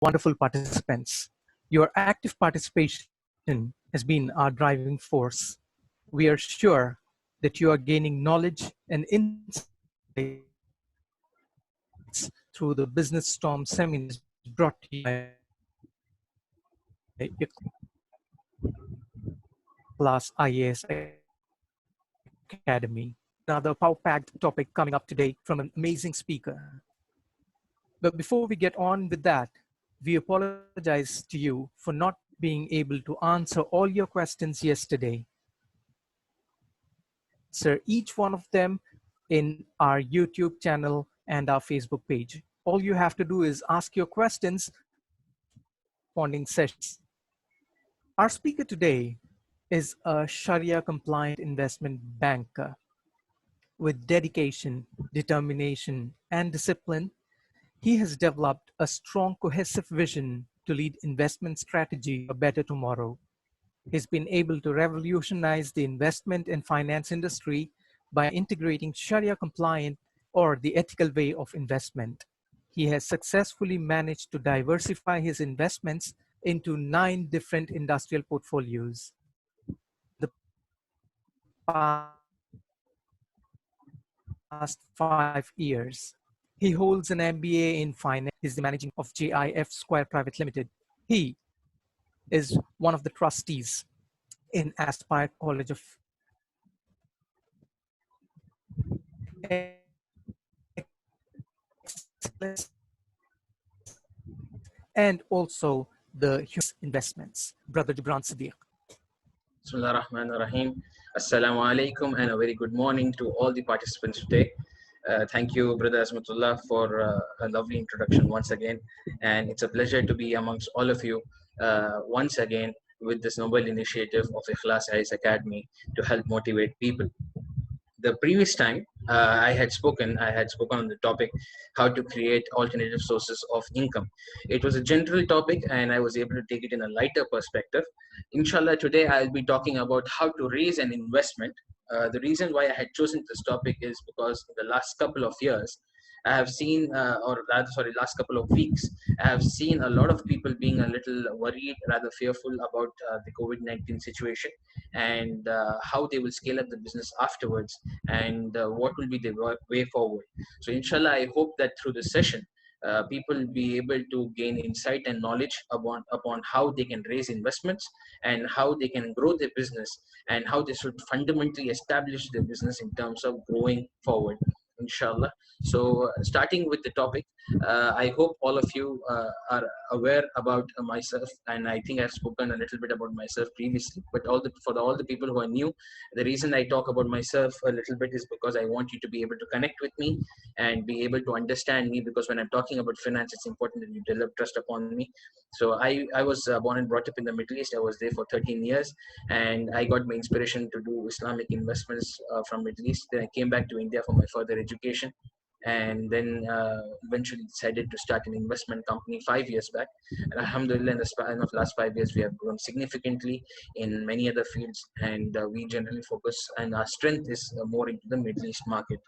wonderful participants. Your active participation has been our driving force. We are sure that you are gaining knowledge and insights through the Business Storm seminars brought to you by IKLAS IAS Academy. Another power-packed topic coming up today from an amazing speaker. But before we get on with that, we apologize to you for not being able to answer all your questions yesterday. Answer each one of them in our YouTube channel and our Facebook page. All you have to do is ask your questions responding sessions. Our speaker today is a Sharia compliant investment banker with dedication, determination, and discipline. He has developed a strong, cohesive vision to lead investment strategy for a better tomorrow. He's been able to revolutionize the investment and finance industry by integrating Sharia compliant or the ethical way of investment. He has successfully managed to diversify his investments into 9 different industrial portfolios. The past 5 years. He holds an MBA in finance. He's the managing of JIF Square Private Limited. He is one of the trustees in Aspire College of Excellence and also the human investments. Brother Jubran Siddique. Bismillah ar-Rahman ar-Rahim. Assalamu alaikum and a very good morning to all the participants today. Thank you, Brother Asmatullah, for a lovely introduction once again. And it's a pleasure to be amongst all of you once again with this noble initiative of IKLAS Academy to help motivate people. The previous time I had spoken on the topic how to create alternative sources of income. It was a general topic and I was able to take it in a lighter perspective. Inshallah, today I'll be talking about how to raise an investment. The reason why I had chosen this topic is because in the last couple of years I have seen, last couple of weeks, I have seen a lot of people being a little worried, rather fearful about the COVID-19 situation and how they will scale up the business afterwards and what will be the way forward. So inshallah, I hope that through the session, people will be able to gain insight and knowledge upon how they can raise investments and how they can grow their business and how they should fundamentally establish their business in terms of growing forward, inshallah. So starting with the topic, I hope all of you are aware about myself, and I think I've spoken a little bit about myself previously, but for all the people who are new, the reason I talk about myself a little bit is because I want you to be able to connect with me and be able to understand me, because when I'm talking about finance, it's important that you develop trust upon me. So I was born and brought up in the Middle East. I was there for 13 years and I got my inspiration to do Islamic investments from Middle East. Then I came back to India for my further education, and then eventually decided to start an investment company 5 years back. And alhamdulillah, in the span of last 5 years, we have grown significantly in many other fields, and we generally focus, and our strength is more into the Middle East market.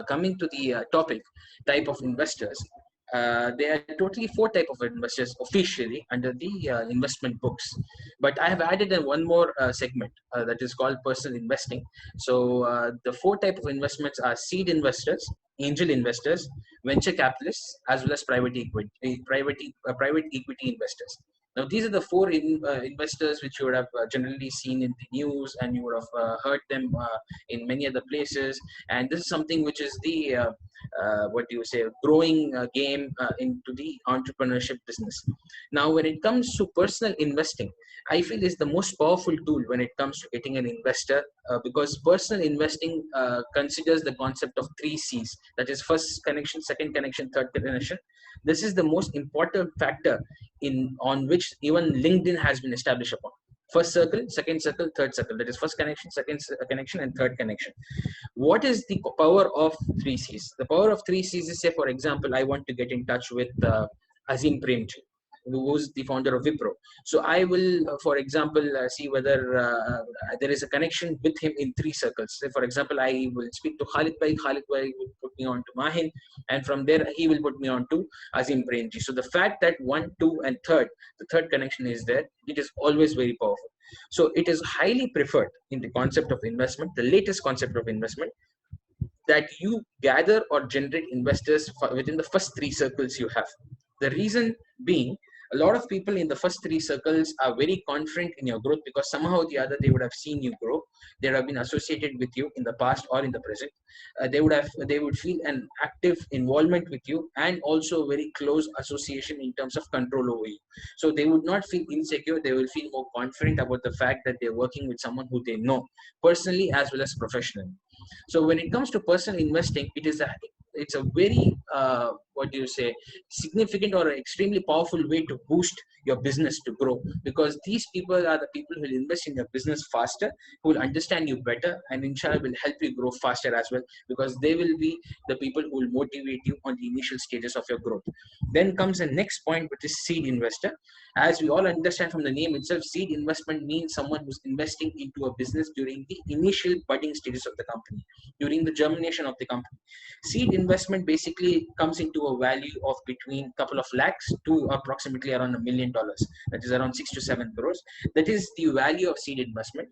Coming to the topic, type of investors. There are totally 4 types of investors officially under the investment books, but I have added in one more segment that is called personal investing. So the 4 types of investments are seed investors, angel investors, venture capitalists, as well as private equity investors. Now, these are the 4 investors which you would have generally seen in the news, and you would have heard them in many other places. And this is something which is the growing game into the entrepreneurship business. Now, when it comes to personal investing, I feel is the most powerful tool when it comes to getting an investor, because personal investing considers the concept of 3 C's. That is first connection, second connection, third connection. This is the most important factor on which even LinkedIn has been established upon. First circle, second circle, third circle. That is first connection, second connection, and third connection. What is the power of 3 C's? The power of 3 C's is, say, for example, I want to get in touch with Azim Premji. who's the founder of Wipro. So I will, for example, see whether there is a connection with him in three circles. Say, for example, I will speak to Khalid Bhai. Khalid Bhai will put me on to Mahin, and from there he will put me on to Azim Premji. So the fact that one, two, and third, the third connection is there, it is always very powerful. So it is highly preferred in the concept of investment, the latest concept of investment, that you gather or generate investors within the first three circles you have. The reason being, a lot of people in the first three circles are very confident in your growth because somehow or the other they would have seen you grow. They have been associated with you in the past or in the present. They would feel an active involvement with you and also very close association in terms of control over you. So they would not feel insecure. They will feel more confident about the fact that they're working with someone who they know personally as well as professionally. So when it comes to personal investing, it's a very what do you say, significant or extremely powerful way to boost your business to grow, because these people are the people who will invest in your business faster, who will understand you better, and inshallah will help you grow faster as well, because they will be the people who will motivate you on the initial stages of your growth. Then comes the next point, which is seed investor. As we all understand from the name itself, seed investment means someone who's investing into a business during the initial budding stages of the company, during the germination of the company. Seed investment basically comes into a value of between couple of lakhs to approximately around $1 million. That is around 6 to 7 crores. That is the value of seed investment.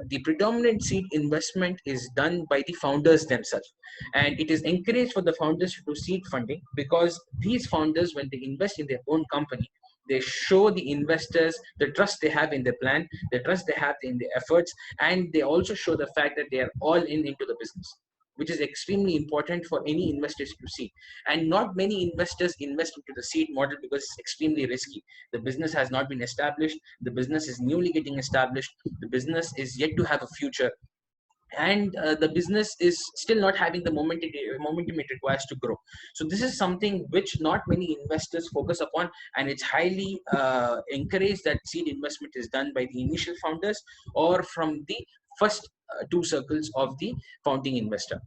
The predominant seed investment is done by the founders themselves, and it is encouraged for the founders to do seed funding, because these founders, when they invest in their own company, they show the investors the trust they have in their plan, the trust they have in their efforts, and they also show the fact that they are all into the business, which is extremely important for any investors to see. And not many investors invest into the seed model because it's extremely risky. The business has not been established, the business is newly getting established, the business is yet to have a future, and the business is still not having the momentum it requires to grow. So this is something which not many investors focus upon, and it's highly encouraged that seed investment is done by the initial founders or from the first two circles of the founding investor.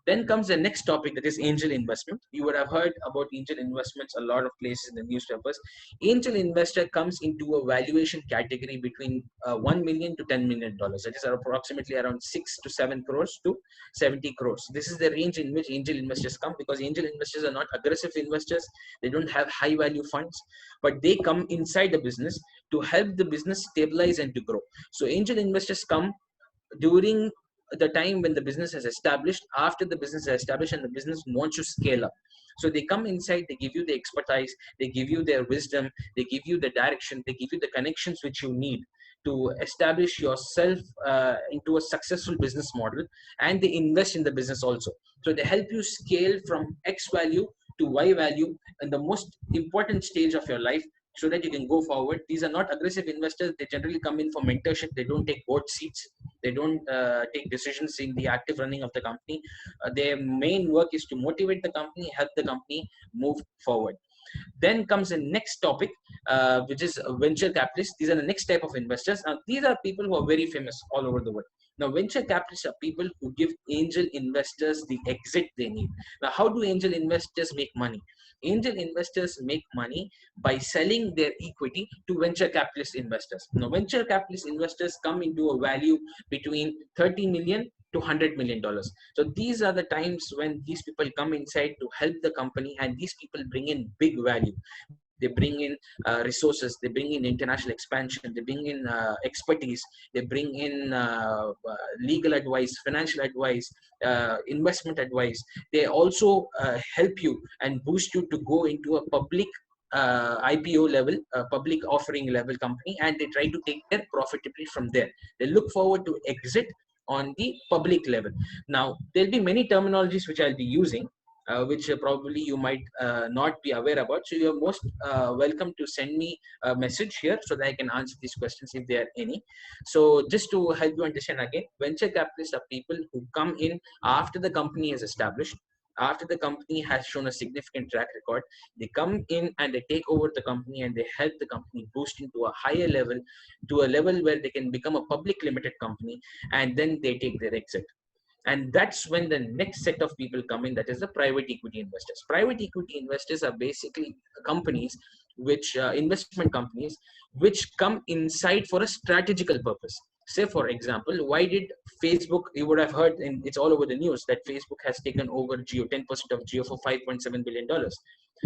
Then comes the next topic, that is angel investment. You would have heard about angel investments a lot of places in the newspapers. Angel investor comes into a valuation category between $1 million to $10 million. That is approximately around 6 to 7 crores to 70 crores. This is the range in which angel investors come, because angel investors are not aggressive investors. They don't have high value funds, but they come inside the business to help the business stabilize and to grow. So angel investors come during the time when the business has established, after the business is established and the business wants to scale up. So they come inside, they give you the expertise, they give you their wisdom, they give you the direction, they give you the connections which you need to establish yourself into a successful business model, and they invest in the business also. So they help you scale from X value to Y value in the most important stage of your life, so that you can go forward. These are not aggressive investors. They generally come in for mentorship. They don't take board seats. They don't take decisions in the active running of the company. Their main work is to motivate the company, help the company move forward. Then comes the next topic, which is venture capitalists. These are the next type of investors. These are people who are very famous all over the world. Now, venture capitalists are people who give angel investors the exit they need. Now, how do angel investors make money? Angel investors make money by selling their equity to venture capitalist investors. Now, venture capitalist investors come into a value between 30 million to $100 million. So these are the times when these people come inside to help the company, and these people bring in big value. They bring in resources, they bring in international expansion, they bring in expertise, they bring in legal advice, financial advice, investment advice. They also help you and boost you to go into a public IPO level, public offering level company, and they try to take their profitability from there. They look forward to exit on the public level. Now, there'll be many terminologies which I'll be using, which probably you might not be aware about. So you're most welcome to send me a message here so that I can answer these questions if there are any. So just to help you understand again, venture capitalists are people who come in after the company is established, after the company has shown a significant track record. They come in and they take over the company, and they help the company boost into a higher level, to a level where they can become a public limited company, and then they take their exit. And that's when the next set of people come in, that is the private equity investors. Private equity investors are basically companies which investment companies which come inside for a strategical purpose. Say for example, why did Facebook, you would have heard, and it's all over the news, that Facebook has taken over Geo, 10% of Geo for $5.7 billion.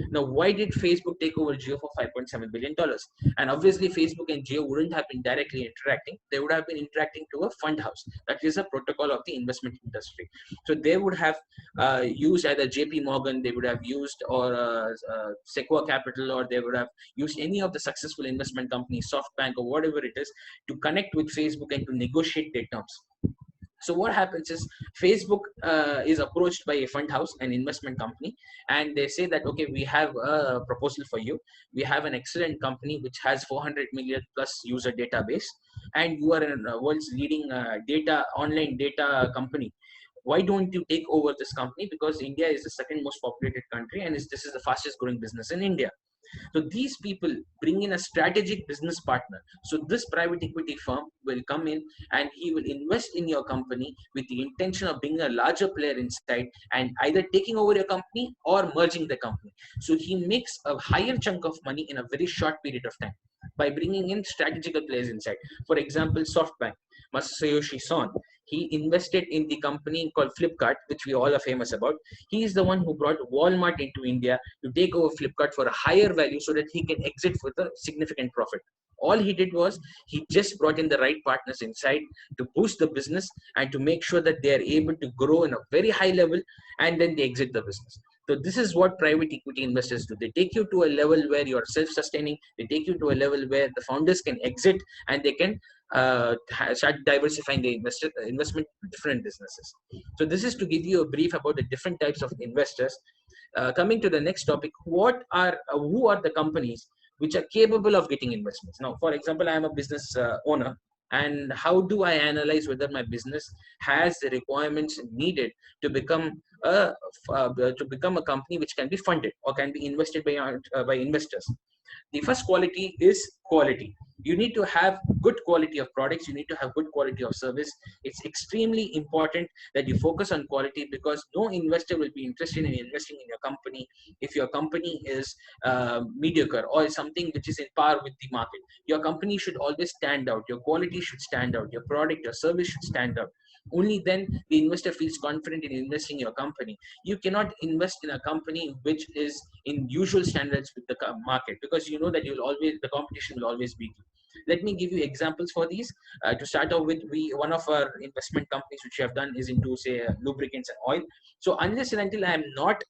Now, why did Facebook take over Geo for $5.7 billion? And obviously, Facebook and Geo wouldn't have been directly interacting. They would have been interacting to a fund house. That is a protocol of the investment industry. So they would have used either JP Morgan, they would have used, or Sequoia Capital, or they would have used any of the successful investment companies, SoftBank or whatever it is, to connect with Facebook and to negotiate their terms. So what happens is Facebook is approached by a fund house, an investment company, and they say that, okay, we have a proposal for you. We have an excellent company which has 400 million plus user database, and you are in world's leading online data company. Why don't you take over this company? Because India is the second most populated country, and this is the fastest growing business in India. So these people bring in a strategic business partner. So this private equity firm will come in and he will invest in your company with the intention of bringing a larger player inside and either taking over your company or merging the company. So he makes a higher chunk of money in a very short period of time by bringing in strategical players inside. For example, SoftBank, Masayoshi Son, he invested in the company called Flipkart, which we all are famous about. He is the one who brought Walmart into India to take over Flipkart for a higher value so that he can exit with a significant profit. All he did was he just brought in the right partners inside to boost the business and to make sure that they are able to grow in a very high level, and then they exit the business. So this is what private equity investors do. They take you to a level where you're self-sustaining. They take you to a level where the founders can exit and they can start diversifying the investment to different businesses. So this is to give you a brief about the different types of investors. Coming to the next topic, who are the companies which are capable of getting investments? Now, for example, I am a business owner, and how do I analyze whether my business has the requirements needed to become a company which can be funded or can be invested by investors? The first quality is quality. You need to have good quality of products. You need to have good quality of service. It's extremely important that you focus on quality, because no investor will be interested in investing in your company if your company is mediocre or something which is in par with the market. Your company should always stand out. Your quality should stand out. Your product, your service should stand out. Only then the investor feels confident in investing in your company. You cannot invest in a company which is in usual standards with the market, because you know that the competition will always beat you. Let me give you examples for these. To start off with, one of our investment companies which we have done is into, say, lubricants and oil. So unless and until I am not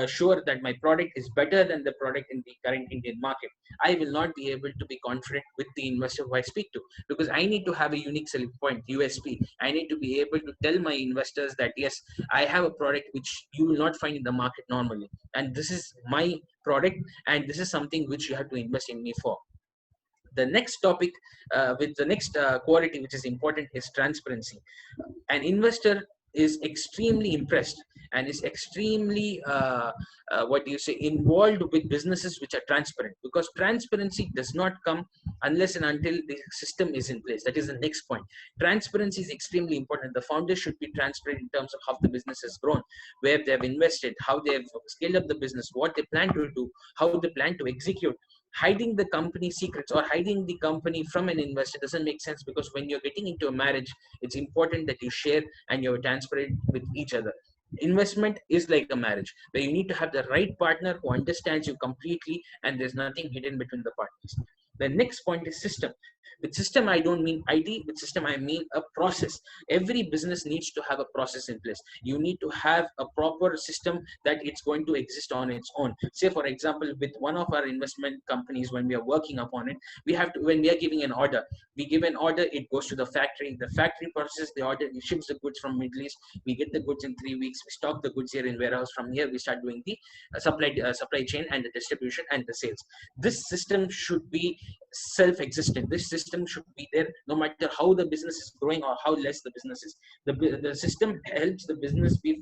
sure that my product is better than the product in the current Indian market, I will not be able to be confident with the investor who I speak to, because I need to have a unique selling point, USP. I need to be able to tell my investors that, yes, I have a product which you will not find in the market normally, and this is my product, and this is something which you have to invest in me for. The next topic, with the next quality which is important, is transparency. An investor is extremely impressed and is extremely involved with businesses which are transparent, because transparency does not come unless and until the system is in place. That is the next point. Transparency is extremely important. The founders should be transparent in terms of how the business has grown, where they have invested, how they have scaled up the business, what they plan to do, how they plan to execute. Hiding the company secrets or hiding the company from an investor doesn't make sense, because when you're getting into a marriage, it's important that you share and you're transparent with each other. Investment is like a marriage where you need to have the right partner who understands you completely and there's nothing hidden between the partners. The next point is system. With system, I don't mean IT. With system, I mean a process. Every business needs to have a process in place. You need to have a proper system that it's going to exist on its own. Say, for example, with one of our investment companies, when we are working upon it, when we are giving an order, we give an order, it goes to the factory processes the order, it ships the goods from Middle East, we get the goods in 3 weeks, we stock the goods here in warehouse. From here, we start doing the supply chain and the distribution and the sales. This system should be self-existent. This system should be there no matter how the business is growing or how less the business is. The system helps the business be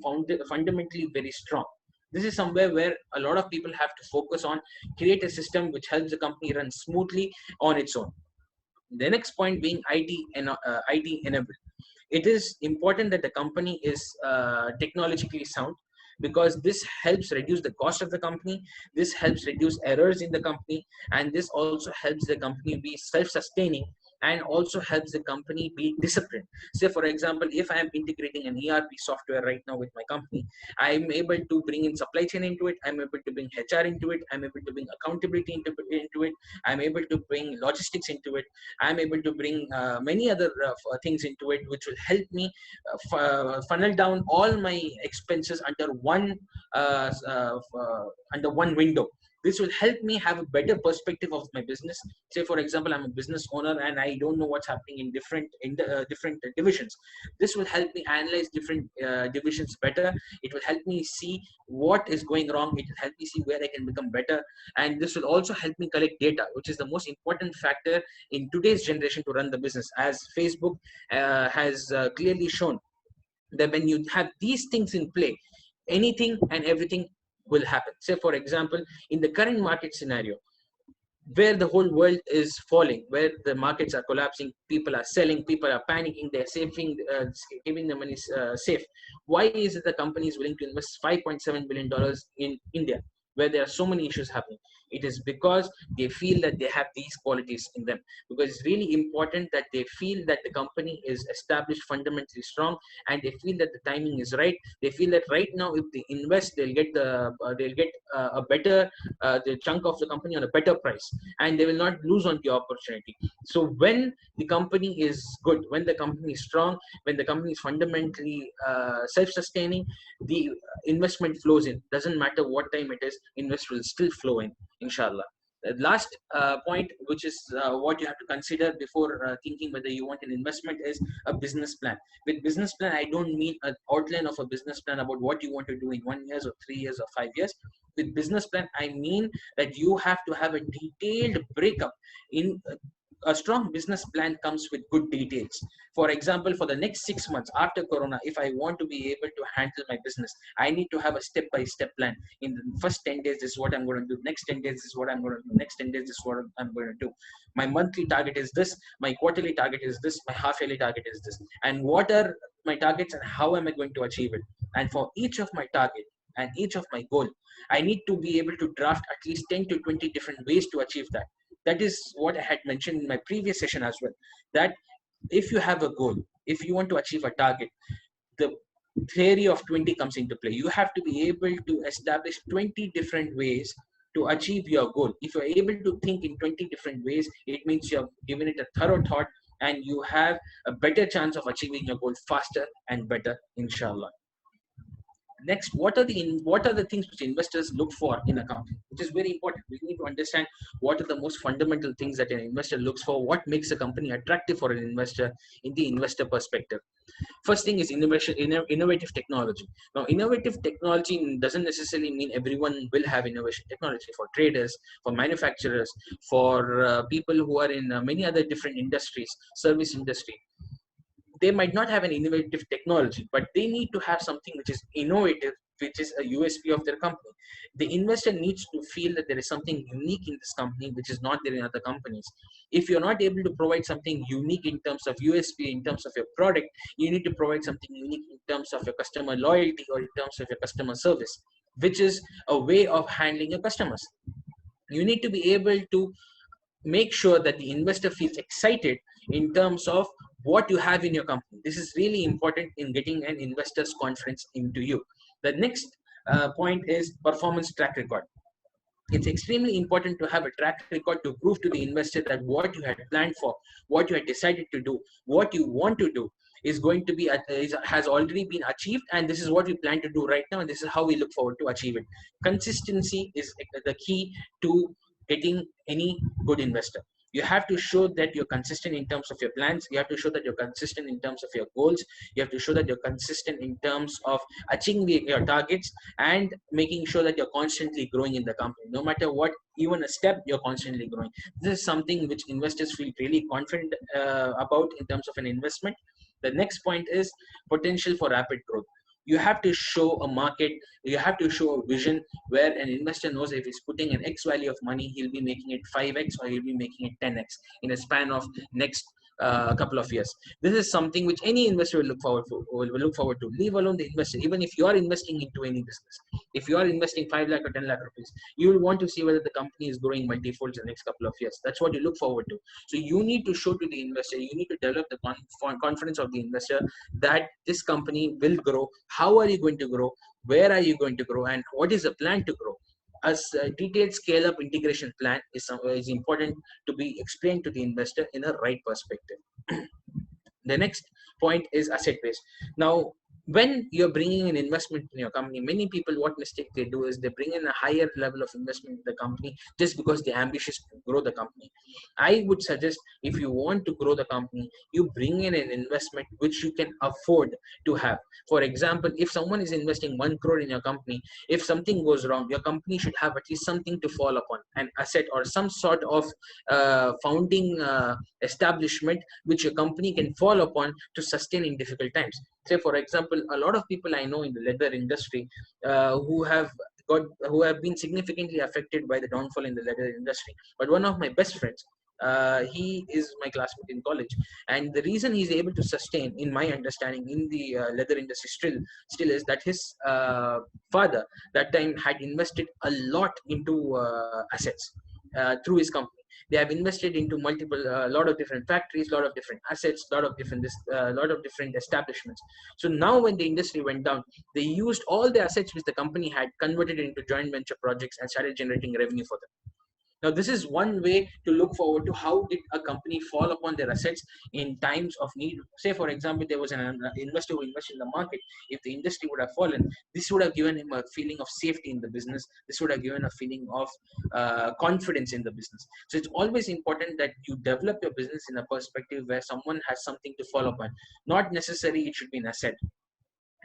fundamentally very strong. This is somewhere where a lot of people have to focus on, create a system which helps the company run smoothly on its own. The next point being IT enabled. It is important that the company is technologically sound. because this helps reduce the cost of the company, this helps reduce errors in the company, and this also helps the company be self-sustaining, and also helps the company be disciplined. Say for example, if I am integrating an ERP software right now with my company, I'm able to bring in supply chain into it, I'm able to bring HR into it, I'm able to bring accountability into it, I'm able to bring logistics into it, I'm able to bring many other things into it, which will help me funnel down all my expenses uh, uh, under one window. This will help me have a better perspective of my business. Say for example, I'm a business owner and I don't know what's happening in different divisions. This will help me analyze different divisions better. It will help me see what is going wrong. It will help me see where I can become better, and this will also help me collect data, which is the most important factor in today's generation to run the business, as Facebook has clearly shown that when you have these things in play, anything and everything will happen. Say for example, in the current market scenario, where the whole world is falling, where the markets are collapsing, people are selling, people are panicking, they're saving, keeping the money safe. Why is it the company is willing to invest $5.7 billion in India, where there are so many issues happening? It is because they feel that they have these qualities in them. Because it's really important that they feel that the company is established fundamentally strong, and they feel that the timing is right. They feel that right now, if they invest, they'll get a better the chunk of the company on a better price, and they will not lose on the opportunity. So when the company is good, when the company is strong, when the company is fundamentally self-sustaining, the investment flows in. Doesn't matter what time it is, invest will still flow in, inshallah. The last point, which is what you have to consider before thinking whether you want an investment, is a business plan. With business plan, I don't mean an outline of a business plan about what you want to do in 1 year or 3 years or 5 years. With business plan, I mean that you have to have a detailed breakup. In a strong business plan comes with good details. For example, for the next 6 months after Corona, if I want to be able to handle my business, I need to have a step-by-step plan. In the first 10 days, this is what I'm going to do. Next 10 days, this is what I'm going to do. Next 10 days, this is what I'm going to do. My monthly target is this. My quarterly target is this. My half-yearly target is this. And what are my targets and how am I going to achieve it? And for each of my target and each of my goal, I need to be able to draft at least 10 to 20 different ways to achieve that. That is what I had mentioned in my previous session as well. That if you have a goal, if you want to achieve a target, the theory of 20 comes into play. You have to be able to establish 20 different ways to achieve your goal. If you're able to think in 20 different ways, it means you have given it a thorough thought, and you have a better chance of achieving your goal faster and better, inshallah. Next, what are the things which investors look for in a company, which is very important. We need to understand what are the most fundamental things that an investor looks for, what makes a company attractive for an investor in the investor perspective. First thing is innovative technology. Now, innovative technology doesn't necessarily mean everyone will have innovation technology. For traders, for manufacturers, for people who are in many other different industries, service industry, they might not have an innovative technology, but they need to have something which is innovative, which is a USP of their company. The investor needs to feel that there is something unique in this company which is not there in other companies. If you're not able to provide something unique in terms of USP, in terms of your product, you need to provide something unique in terms of your customer loyalty or in terms of your customer service, which is a way of handling your customers. You need to be able to make sure that the investor feels excited in terms of what you have in your company. This is really important in getting an investor's confidence into you. The next point is performance track record. It's extremely important to have a track record to prove to the investor that what you had planned for, what you had decided to do, what you want to do is going to be has already been achieved, and this is what we plan to do right now, and this is how we look forward to achieve it. Consistency is the key to getting any good investor. You have to show that you're consistent in terms of your plans. You have to show that you're consistent in terms of your goals. You have to show that you're consistent in terms of achieving your targets, and making sure that you're constantly growing in the company. No matter what, even a step, you're constantly growing. This is something which investors feel really confident about in terms of an investment. The next point is potential for rapid growth. You have to show a market, you have to show a vision where an investor knows if he's putting an X value of money, he'll be making it 5x or he'll be making it 10x in a span of next a couple of years. This is something which any investor will will look forward to. Leave alone the investor. Even if you are investing into any business, if you are investing 5 lakh or 10 lakh rupees, you will want to see whether the company is growing multifolds in the next couple of years. That's what you look forward to. So you need to show to the investor, you need to develop the confidence of the investor that this company will grow. How are you going to grow? Where are you going to grow? And what is the plan to grow? A detailed scale-up integration plan is important to be explained to the investor in a right perspective. The next point is asset base. Now, when you're bringing an investment in your company, many people, what mistake they do is they bring in a higher level of investment in the company just because they're ambitious to grow the company. I would suggest, if you want to grow the company, you bring in an investment which you can afford to have. For example, if someone is investing 1 crore in your company, if something goes wrong, your company should have at least something to fall upon, an asset or some sort of founding establishment which your company can fall upon to sustain in difficult times. Say, for example, a lot of people I know in the leather industry who have been significantly affected by the downfall in the leather industry. But one of my best friends, he is my classmate in college, and the reason he's able to sustain, in my understanding, in the leather industry still is that his father that time had invested a lot into assets through his company. They have invested into multiple lot of different factories, lot of different assets, lot of different establishments. So now when the industry went down, they used all the assets which the company had, converted it into joint venture projects, and started generating revenue for them. Now, this is one way to look forward to how did a company fall upon their assets in times of need. Say, for example, there was an investor who invested in the market. If the industry would have fallen, this would have given him a feeling of safety in the business. This would have given a feeling of confidence in the business. So it's always important that you develop your business in a perspective where someone has something to fall upon. Not necessarily it should be an asset,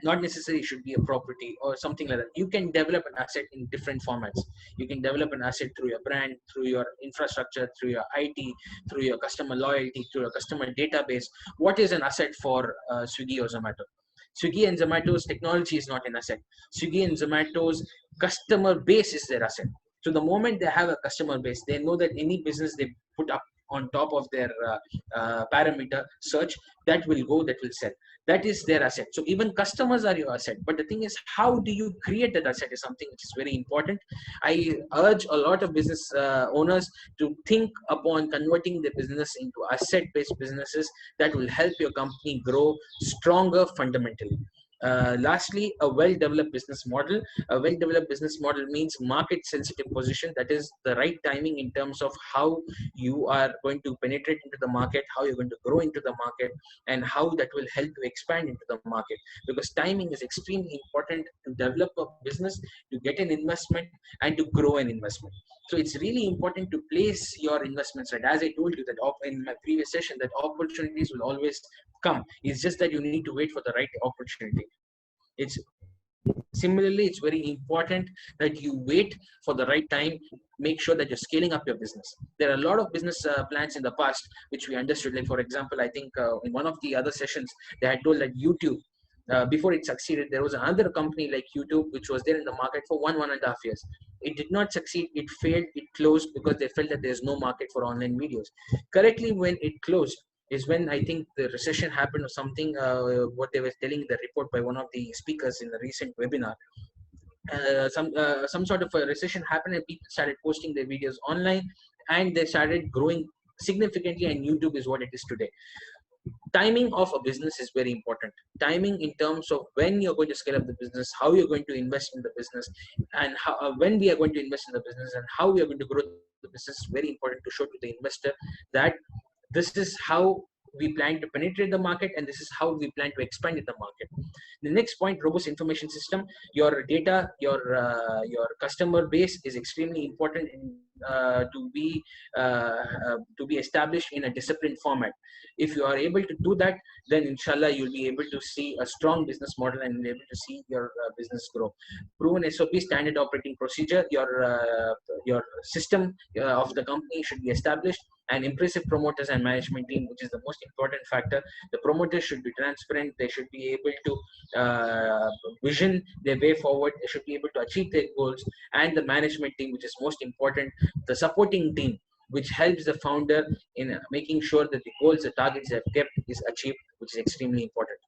not necessarily should be a property or something like that. You can develop an asset in different formats. You can develop an asset through your brand, through your infrastructure, through your IT, through your customer loyalty, through your customer database. What is an asset for Swiggy or Zomato? Swiggy and Zomato's technology is not an asset. Swiggy and Zomato's customer base is their asset. So the moment they have a customer base, they know that any business they put up on top of their parameter search, that will go, that will sell. That is their asset. So even customers are your asset. But the thing is, how do you create that asset is something which is very important. I urge a lot of business owners to think upon converting their business into asset-based businesses that will help your company grow stronger fundamentally. Lastly, a well-developed business model. A well-developed business model means market-sensitive position. That is the right timing in terms of how you are going to penetrate into the market, how you're going to grow into the market, and how that will help you expand into the market. Because timing is extremely important to develop a business, to get an investment, and to grow an investment. So it's really important to place your investments right. As I told you that in my previous session, that opportunities will always come. It's just that you need to wait for the right opportunity. It's similarly, it's very important that you wait for the right time. Make sure that you're scaling up your business. There are a lot of business plans in the past which we understood. Like, for example, I think in one of the other sessions, they had told that YouTube, before it succeeded, there was another company like YouTube which was there in the market for 1.5 years. It did not succeed. It failed. It closed because they felt that there's no market for online videos. Correctly, when it closed is when I think the recession happened or something. What they were telling the report by one of the speakers in the recent webinar. Some sort of a recession happened and people started posting their videos online and they started growing significantly, and YouTube is what it is today. Timing of a business is very important. Timing in terms of when you're going to scale up the business, how you're going to invest in the business, and how, when we are going to invest in the business, and how we are going to grow the business is very important to show to the investor that this is how we plan to penetrate the market, and this is how we plan to expand in the market. The next point, robust information system. Your data, your customer base is extremely important to be established in a disciplined format. If you are able to do that, then inshallah you'll be able to see a strong business model and be able to see your business grow. Proven SOP, standard operating procedure. Your system of the company should be established, and impressive promoters and management team, which is the most important factor. The promoters should be transparent. They should be able to vision their way forward. They should be able to achieve their goals. And the management team, which is most important, the supporting team, which helps the founder in making sure that the goals, the targets they have kept is achieved, which is extremely important.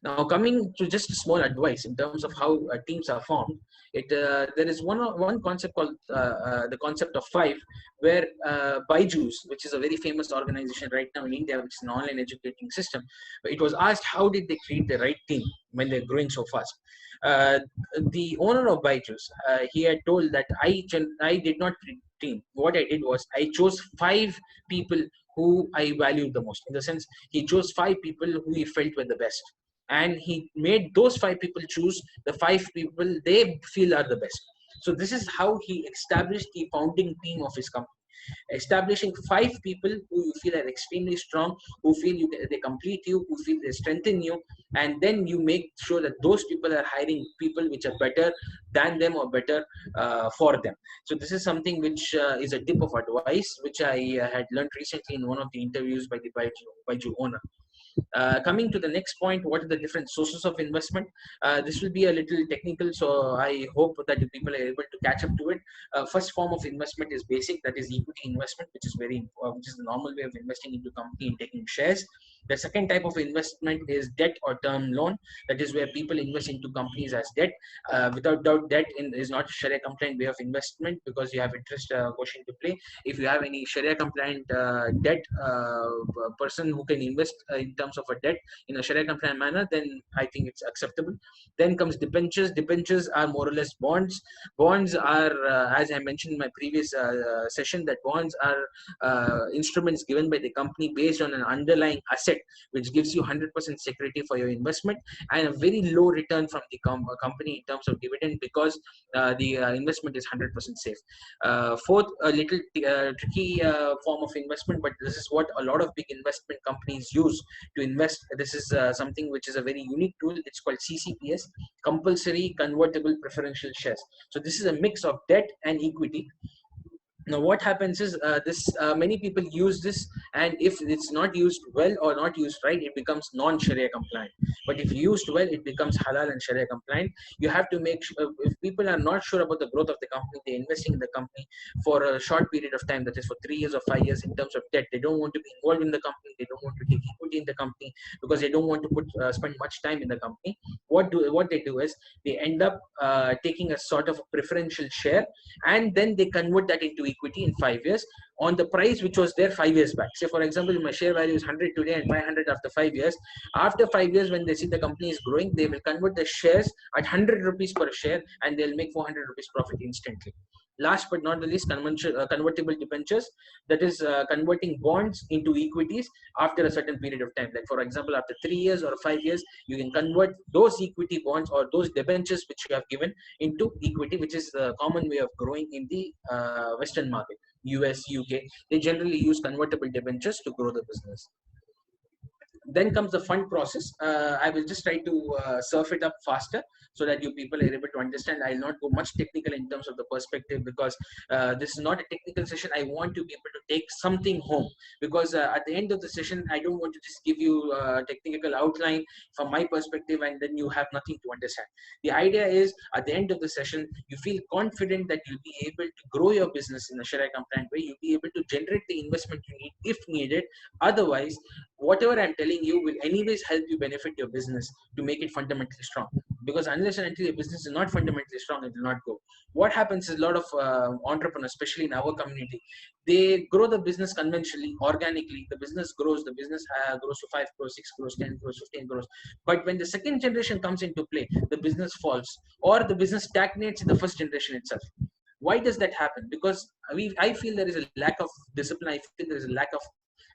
Now, coming to just a small advice in terms of how teams are formed, there is one concept called the concept of five, where Byju's, which is a very famous organization right now in India, which is an online educating system, it was asked how did they create the right team when they're growing so fast. Uh, the owner of Byju's, he had told that I did not create a team. What I did was I chose five people who I valued the most. In the sense, he chose five people who he felt were the best, and he made those five people choose the five people they feel are the best. So this is how he established the founding team of his company, establishing five people who you feel are extremely strong, who feel they complete you, who feel they strengthen you, and then you make sure that those people are hiring people which are better than them or better for them. So this is something which is a tip of advice which I had learned recently in one of the interviews by the Baiju owner. Coming to the next point, what are the different sources of investment? This will be a little technical, so I hope that the people are able to catch up to it. First form of investment is basic, that is equity investment, which is the normal way of investing into company and taking shares. The second type of investment is debt or term loan. That is where people invest into companies as debt. Without doubt, debt is not a Sharia compliant way of investment because you have interest quotient to play. If you have any Sharia compliant debt person who can invest in terms of a debt in a Sharia compliant manner, then I think it's acceptable. Then comes debentures. Debentures are more or less bonds. Bonds are, as I mentioned in my previous session, that bonds are instruments given by the company based on an underlying asset, which gives you 100% security for your investment and a very low return from the company in terms of dividend, because the investment is 100% safe. Fourth, a little tricky form of investment, but this is what a lot of big investment companies use to invest. This is something which is a very unique tool. It's called CCPS, compulsory convertible preferential shares. So this is a mix of debt and equity. Now what happens is many people use this, and if it's not used well or not used right, it becomes non-Sharia compliant. But if used well, it becomes halal and Sharia compliant. You have to make sure, if people are not sure about the growth of the company, they're investing in the company for a short period of time, that is for 3 years or 5 years. In terms of debt, they don't want to be involved in the company, they don't want to take equity in the company because they don't want to spend much time in the company. What they do is they end up taking a sort of a preferential share, and then they convert that into equity in 5 years on the price which was there 5 years back. Say, for example, my share value is 100 today and 500 after 5 years. After 5 years, when they see the company is growing, they will convert the shares at 100 rupees per share, and they'll make 400 rupees profit instantly. Last but not the least, convertible debentures, that is converting bonds into equities after a certain period of time. Like, for example, after 3 years or 5 years, you can convert those equity bonds or those debentures which you have given into equity, which is the common way of growing in the Western market. US, UK, they generally use convertible debentures to grow the business. Then comes the fund process. I will just try to surf it up faster so that you people are able to understand. I will not go much technical in terms of the perspective, because this is not a technical session. I want you people to take something home, because at the end of the session, I don't want to just give you a technical outline from my perspective and then you have nothing to understand. The idea is, at the end of the session, you feel confident that you'll be able to grow your business in a Sharia compliant way. You'll be able to generate the investment you need if needed. Otherwise, whatever I'm telling you will anyways help you benefit your business to make it fundamentally strong. Because unless and until your business is not fundamentally strong, it will not go. What happens is, a lot of entrepreneurs, especially in our community, they grow the business conventionally, organically. The business grows, grows to 5 crores, 6 crores, 10 crores, 15 crores. But when the second generation comes into play, the business falls, or the business stagnates in the first generation itself. Why does that happen? Because I feel there is a lack of discipline. I feel there is a lack of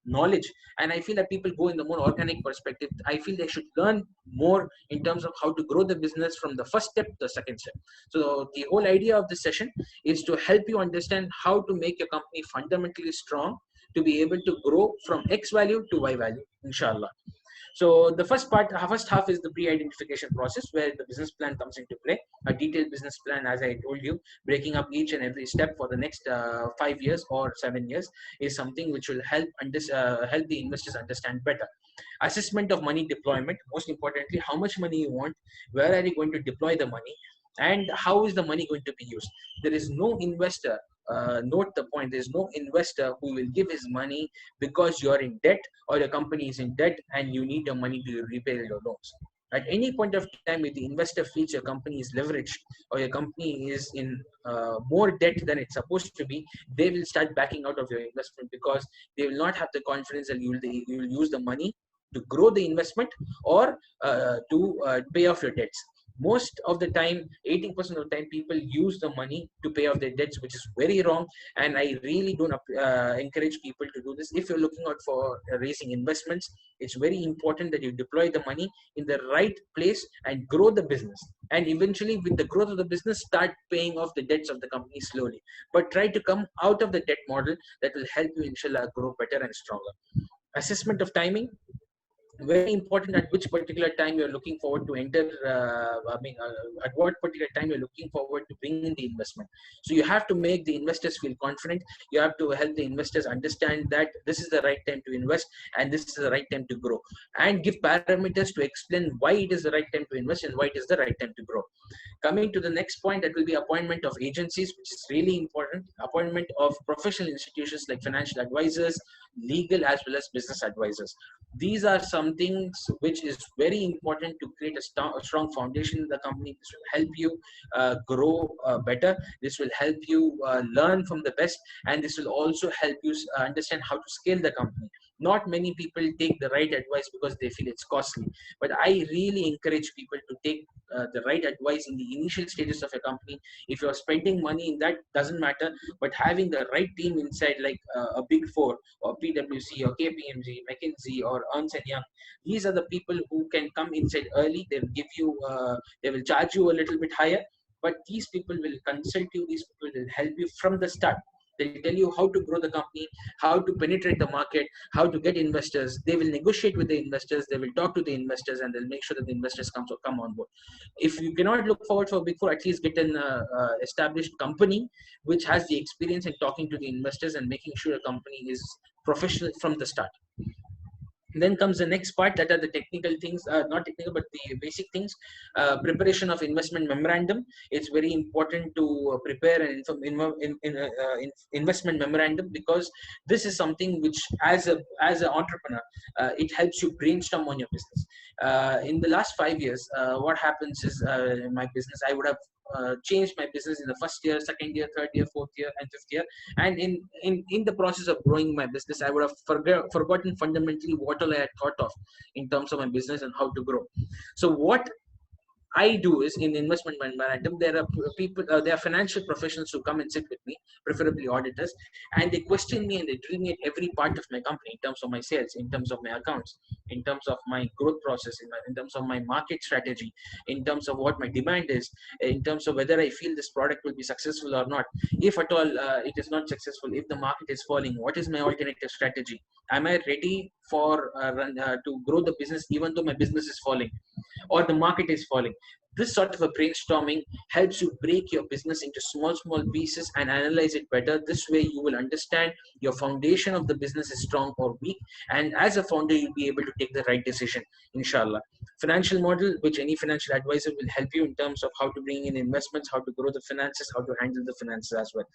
knowledge, and I feel that people go in the more organic perspective. I feel they should learn more in terms of how to grow the business from the first step to the second step. So the whole idea of this session is to help you understand how to make your company fundamentally strong, to be able to grow from X value to Y value, inshallah. So the first half is the pre-identification process, where the business plan comes into play. A detailed business plan, as I told you, breaking up each and every step for the next 5 years or 7 years, is something which will help help the investors understand better. Assessment of money deployment, most importantly, how much money you want, where are you going to deploy the money, and how is the money going to be used. There is no investor note the point. There's no investor who will give his money because you're in debt or your company is in debt and you need your money to repay your loans. At any point of time, if the investor feels your company is leveraged or your company is in more debt than it's supposed to be, they will start backing out of your investment because they will not have the confidence that you will use the money to grow the investment or to pay off your debts. Most of the time, 80% of the time, people use the money to pay off their debts, which is very wrong. And I really don't encourage people to do this. If you're looking out for raising investments, it's very important that you deploy the money in the right place and grow the business. And eventually, with the growth of the business, start paying off the debts of the company slowly. But try to come out of the debt model that will help you, inshallah, grow better and stronger. Assessment of timing, very important. At which particular time you're looking forward to enter, at what particular time you're looking forward to bring in the investment. So you have to make the investors feel confident. You have to help the investors understand that this is the right time to invest and this is the right time to grow, and give parameters to explain why it is the right time to invest and why it is the right time to grow. Coming to the next point, that will be appointment of agencies, which is really important. Appointment of professional institutions like financial advisors, legal, as well as business advisors. These are some things which is very important to create a strong foundation in the company. This will help you grow better. This will help you learn from the best, and this will also help you understand how to scale the company. Not many people take the right advice because they feel it's costly, but I really encourage people to take the right advice in the initial stages of a company. If you're spending money in that, doesn't matter, but having the right team inside, like a big four or PwC or KPMG, McKinsey or Ernst and Young, these are the people who can come inside early. They will give you, they will charge you a little bit higher, but these people will consult you. These people will help you from the start. They'll tell you how to grow the company, how to penetrate the market, how to get investors. They will negotiate with the investors. They will talk to the investors, and they'll make sure that the investors come on board. If you cannot look forward for Big Four, at least get an established company which has the experience in talking to the investors and making sure a company is professional from the start. Then comes the next part, that are the technical things, not technical, but the basic things. Preparation of investment memorandum. It's very important to prepare an investment memorandum, because this is something which, as an entrepreneur, it helps you brainstorm on your business. In the last 5 years, what happens is, in my business, I would have changed my business in the first year, second year, third year, fourth year, and fifth year. And in the process of growing my business, I would have forgotten fundamentally what all I had thought of in terms of my business and how to grow. So what I do is, in investment memorandum, there are people, there are financial professionals who come and sit with me, preferably auditors, and they question me and they drill me at every part of my company, in terms of my sales, in terms of my accounts, in terms of my growth process, in terms of my market strategy, in terms of what my demand is, in terms of whether I feel this product will be successful or not. If at all it is not successful, if the market is falling, what is my alternative strategy? Am I ready for to grow the business even though my business is falling or the market is falling? This sort of a brainstorming helps you break your business into small pieces and analyze it better. This way you will understand your foundation of the business is strong or weak, and as a founder you'll be able to take the right decision, inshallah. Financial model, which any financial advisor will help you in terms of how to bring in investments, how to grow the finances, how to handle the finances as well.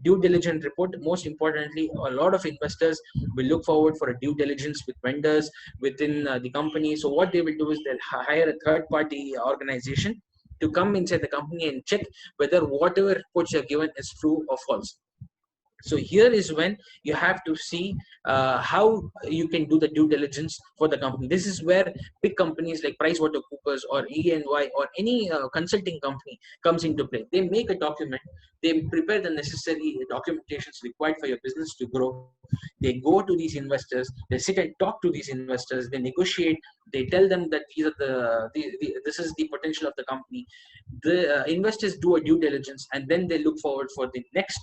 Due diligence report, most importantly, a lot of investors will look forward for a due diligence with vendors within the company. So what they will do is they'll hire a third party organization to come inside the company and check whether whatever reports are given is true or false. So here is when you have to see how you can do the due diligence for the company. This is where big companies like PricewaterhouseCoopers or EY or any consulting company comes into play. They make a document, they prepare the necessary documentations required for your business to grow. They go to these investors, they sit and talk to these investors, they negotiate, they tell them that these are this is the potential of the company. The investors do a due diligence, and then they look forward for the next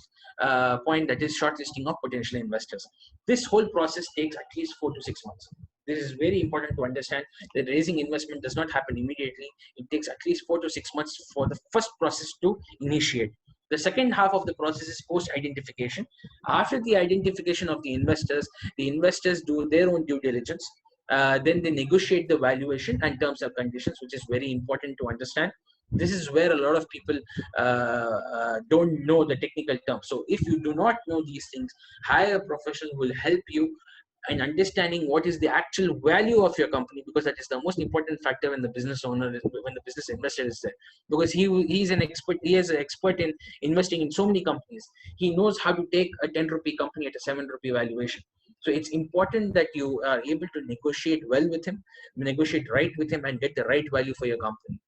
point, that is shortlisting of potential investors. This whole process takes at least 4 to 6 months. This is very important to understand, that raising investment does not happen immediately. It takes at least 4 to 6 months for the first process to initiate. The second half of the process is post-identification. After the identification of the investors do their own due diligence. Then they negotiate the valuation and terms and conditions, which is very important to understand. This is where a lot of people don't know the technical terms. So if you do not know these things, hire a professional who will help you in understanding what is the actual value of your company, because that is the most important factor when the business owner is, when the business investor is there, because he's an expert. He is an expert in investing in so many companies. He knows how to take a 10 rupee company at a 7 rupee valuation. So it's important that you are able to negotiate well with him, negotiate right with him, and get the right value for your company.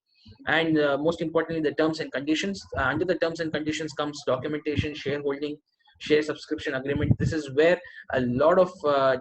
And most importantly, the terms and conditions. Under the terms and conditions comes documentation, shareholding, share subscription agreement. This is where a lot of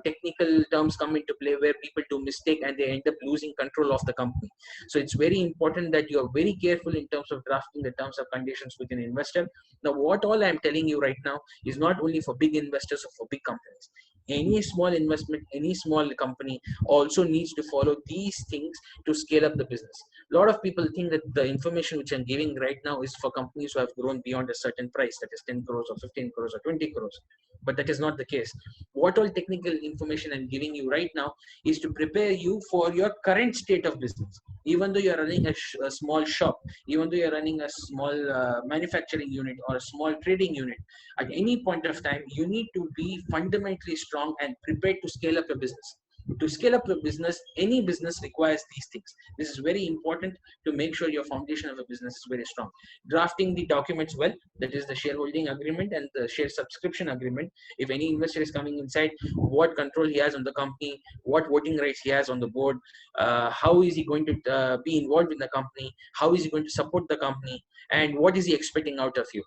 technical terms come into play, where people do mistake and they end up losing control of the company. So it's very important that you are very careful in terms of drafting the terms of conditions with an investor. Now, what all I'm telling you right now is not only for big investors or for big companies. Any small investment, any small company also needs to follow these things to scale up the business. A lot of people think that the information which I'm giving right now is for companies who have grown beyond a certain price, that is 10 crores or 15 crores or 20 crores. But that is not the case. What all technical information I'm giving you right now is to prepare you for your current state of business. Even though you're running a small shop, even though you're running a small manufacturing unit or a small trading unit, at any point of time, you need to be fundamentally strong and prepared to scale up your business. To scale up your business, any business requires these things. This is very important to make sure your foundation of a business is very strong. Drafting the documents well, that is the shareholding agreement and the share subscription agreement. If any investor is coming inside, what control he has on the company, what voting rights he has on the board, how is he going to be involved in the company, how is he going to support the company, and what is he expecting out of you.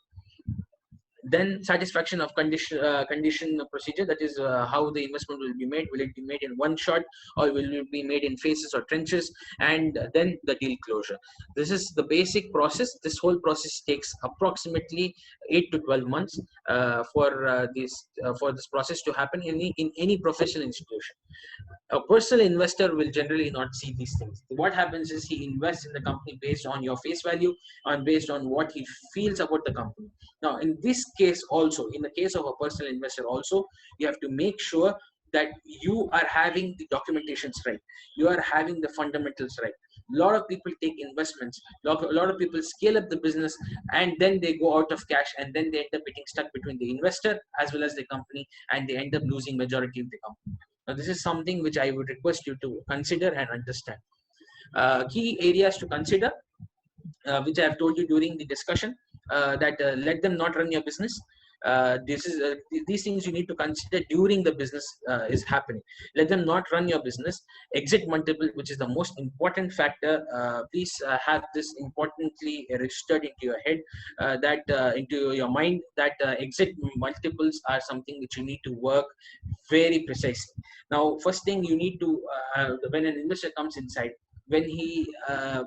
Then satisfaction of condition procedure, that is how the investment will be made. Will it be made in one shot, or will it be made in phases or trenches? And then the deal closure. This is the basic process. This whole process takes approximately 8 to 12 months for this process to happen in any professional institution. A personal investor will generally not see these things. What happens is he invests in the company based on your face value and based on what he feels about the company. Now, in this case also, in the case of a personal investor also, you have to make sure that you are having the documentations right. You are having the fundamentals right. A lot of people take investments. A lot of people scale up the business and then they go out of cash, and then they end up getting stuck between the investor as well as the company, and they end up losing majority of the company. Now, this is something which I would request you to consider and understand. Key areas to consider, which I have told you during the discussion, that let them not run your business. These things you need to consider during the business is happening. Let them not run your business. Exit multiple, which is the most important factor. Please have this importantly registered into your head, into your mind, that exit multiples are something which you need to work very precisely. Now, first thing you need to, when an investor comes inside, when he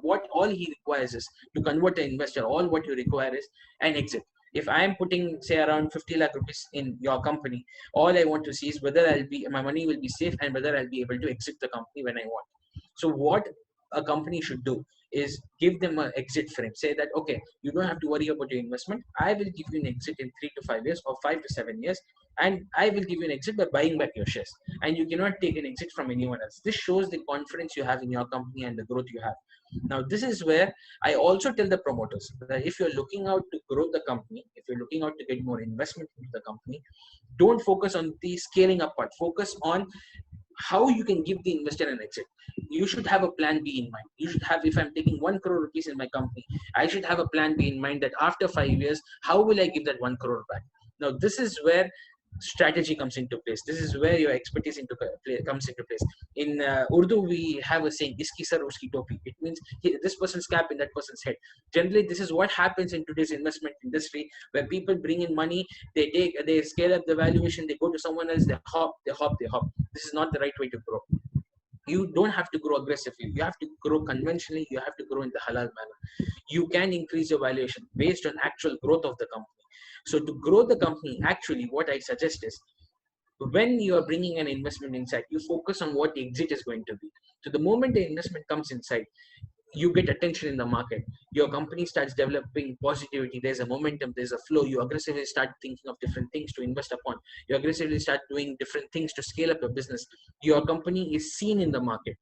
what all he requires is to convert an investor. All what you require is an exit. If I am putting, say, around 50 lakh rupees in your company, all I want to see is whether my money will be safe and whether I'll be able to exit the company when I want. So what a company should do is give them an exit frame. Say that, okay, you don't have to worry about your investment. I will give you an exit in 3 to 5 years or 5 to 7 years, and I will give you an exit by buying back your shares. And you cannot take an exit from anyone else. This shows the confidence you have in your company and the growth you have. Now, this is where I also tell the promoters that if you're looking out to grow the company, if you're looking out to get more investment into the company, don't focus on the scaling up part. Focus on how you can give the investor an exit. You should have a plan B in mind. You should have, if I'm taking 1 crore rupees in my company, I should have a plan B in mind that after 5 years, how will I give that 1 crore back? Now, this is where strategy comes into place. This is where your expertise comes into place. In Urdu, we have a saying, iski sar uski topi. It means this person's cap in that person's head. Generally, this is what happens in today's investment industry, where people bring in money, they scale up the valuation, they go to someone else, they hop. This is not the right way to grow. You don't have to grow aggressively. You have to grow conventionally. You have to grow in the halal manner. You can increase your valuation based on actual growth of the company. So to grow the company, actually, what I suggest is, when you are bringing an investment inside, you focus on what the exit is going to be. So the moment the investment comes inside, you get attention in the market. Your company starts developing positivity. There's a momentum, there's a flow. You aggressively start thinking of different things to invest upon. You aggressively start doing different things to scale up your business. Your company is seen in the market.